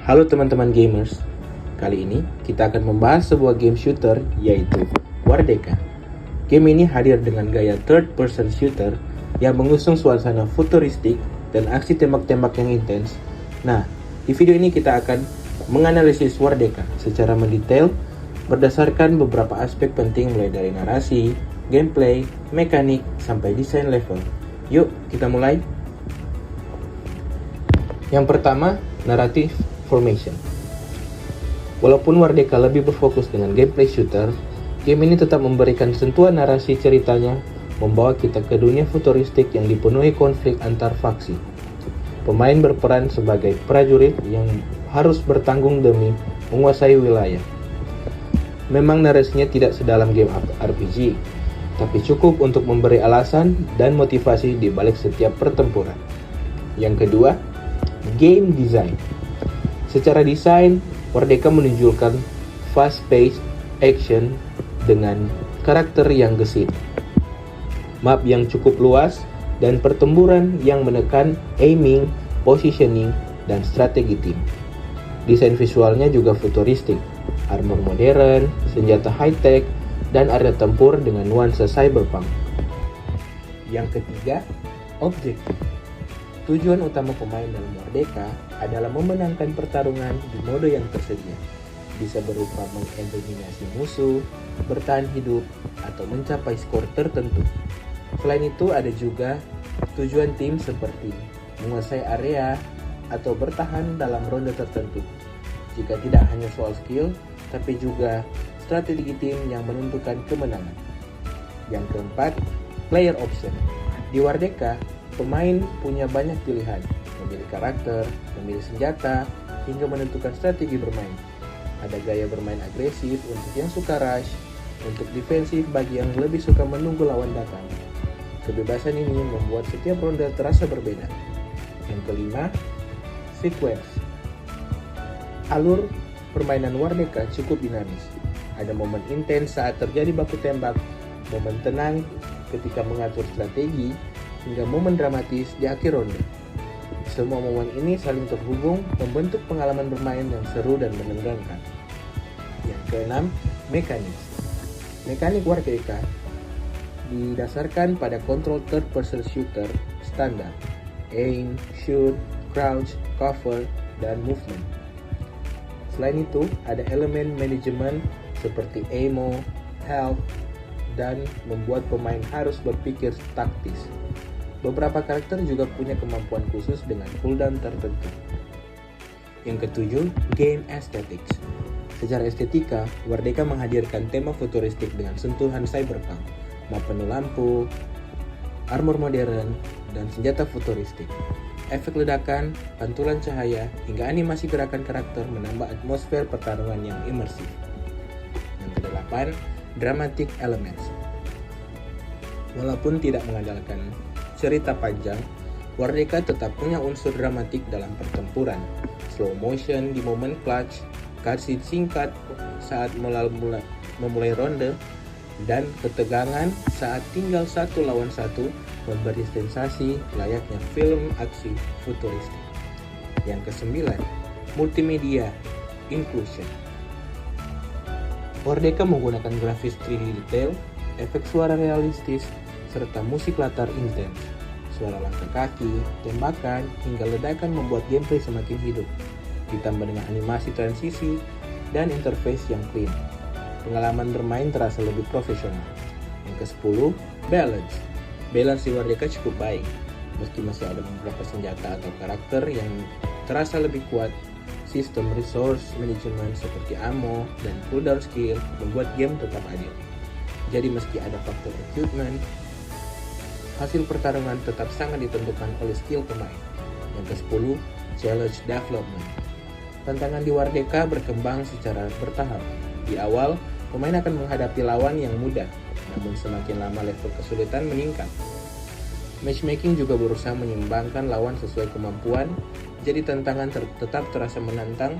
Halo teman-teman gamers, kali ini kita akan membahas sebuah game shooter yaitu Wardeka. Game ini hadir dengan gaya third person shooter yang mengusung suasana futuristik dan aksi tembak-tembak yang intens. Nah, di video ini kita akan menganalisis Wardeka secara mendetail berdasarkan beberapa aspek penting mulai dari narasi, gameplay, mekanik, sampai desain level. Yuk, kita mulai. Yang pertama, naratif formation. Walaupun Wardeka lebih berfokus dengan gameplay shooter, game ini tetap memberikan sentuhan narasi ceritanya, membawa kita ke dunia futuristik yang dipenuhi konflik antar faksi. Pemain berperan sebagai prajurit yang harus bertanggung demi menguasai wilayah. Memang narasinya tidak sedalam game RPG, tapi cukup untuk memberi alasan dan motivasi di balik setiap pertempuran. Yang kedua, game design. Secara desain, Wardeka menunjukkan fast-paced action dengan karakter yang gesit, map yang cukup luas, dan pertempuran yang menekan aiming, positioning, dan strategi tim. Desain visualnya juga futuristik, armor modern, senjata high-tech, dan area tempur dengan nuansa cyberpunk. Yang ketiga, objektif. Tujuan utama pemain dalam Wardeka adalah memenangkan pertarungan di mode yang tersedia. Bisa berupa mengeliminasi musuh, bertahan hidup, atau mencapai skor tertentu. Selain itu ada juga tujuan tim seperti menguasai area atau bertahan dalam ronde tertentu. Jika tidak hanya soal skill, tapi juga strategi tim yang menentukan kemenangan. Yang keempat, player option. Di Wardeka, pemain punya banyak pilihan, memilih karakter, memilih senjata, hingga menentukan strategi bermain. Ada gaya bermain agresif untuk yang suka rush, untuk defensif bagi yang lebih suka menunggu lawan datang. Kebebasan ini membuat setiap ronde terasa berbeda. Yang kelima, sequence. Alur permainan Wardeka cukup dinamis. Ada momen intens saat terjadi baku tembak, momen tenang ketika mengatur strategi, hingga momen dramatis di akhir ronde. Semua momen ini saling terhubung, membentuk pengalaman bermain yang seru dan menegangkan. Yang keenam, mekanik. Mekanik Wardeka didasarkan pada control third person shooter standar, aim, shoot, crouch, cover, dan movement. Selain itu, ada elemen manajemen seperti ammo, health, dan membuat pemain harus berpikir taktis. Beberapa karakter juga punya kemampuan khusus dengan cooldown tertentu. Yang ketujuh, game aesthetics. Secara estetika, Wardeka menghadirkan tema futuristik dengan sentuhan cyberpunk, map penuh lampu, armor modern, dan senjata futuristik. Efek ledakan, pantulan cahaya, hingga animasi gerakan karakter menambah atmosfer pertarungan yang imersif. Yang kedelapan, dramatic elements. Walaupun tidak mengandalkan cerita panjang, Wardeka tetap punya unsur dramatik dalam pertempuran. Slow motion di momen clutch, cutscene singkat saat memulai ronde, dan ketegangan saat tinggal satu lawan satu memberi sensasi layaknya film aksi futuristik. Yang kesembilan, multimedia inclusion. Wardeka menggunakan grafis 3D detail, efek suara realistis, serta musik latar intens. Suara langkah kaki, tembakan, hingga ledakan membuat gameplay semakin hidup. Ditambah dengan animasi transisi dan interface yang clean, pengalaman bermain terasa lebih profesional. Yang ke-10, balance. Balance di Wardeka cukup baik. Meski masih ada beberapa senjata atau karakter yang terasa lebih kuat, sistem resource management seperti ammo dan cooldown skill membuat game tetap adil. Jadi meski ada faktor equipment, hasil pertarungan tetap sangat ditentukan oleh skill pemain. Yang ke-10, challenge development. Tantangan di Wardeka berkembang secara bertahap. Di awal, pemain akan menghadapi lawan yang mudah, namun semakin lama level kesulitan meningkat. Matchmaking juga berusaha menyeimbangkan lawan sesuai kemampuan, jadi tantangan tetap terasa menantang,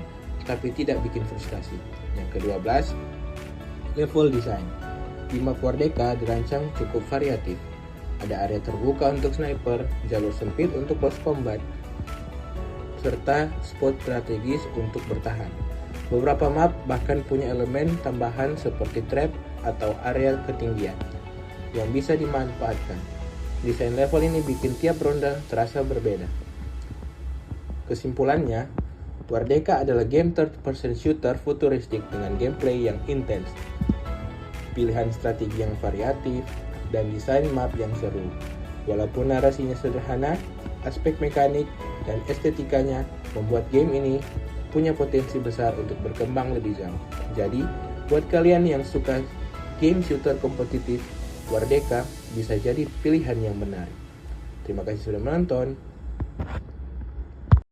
tapi tidak bikin frustasi. Yang ke-12, level design. Di map Wardeka dirancang cukup variatif. Ada area terbuka untuk sniper, jalur sempit untuk boss combat, serta spot strategis untuk bertahan. Beberapa map bahkan punya elemen tambahan seperti trap atau area ketinggian yang bisa dimanfaatkan. Desain level ini bikin tiap ronde terasa berbeda. Kesimpulannya, Wardeka adalah game third-person shooter futuristik dengan gameplay yang intens, pilihan strategi yang variatif, dan desain map yang seru. Walaupun narasinya sederhana, aspek mekanik dan estetikanya membuat game ini punya potensi besar untuk berkembang lebih jauh. Jadi, buat kalian yang suka game shooter kompetitif, Wardeka bisa jadi pilihan yang menarik. Terima kasih sudah menonton.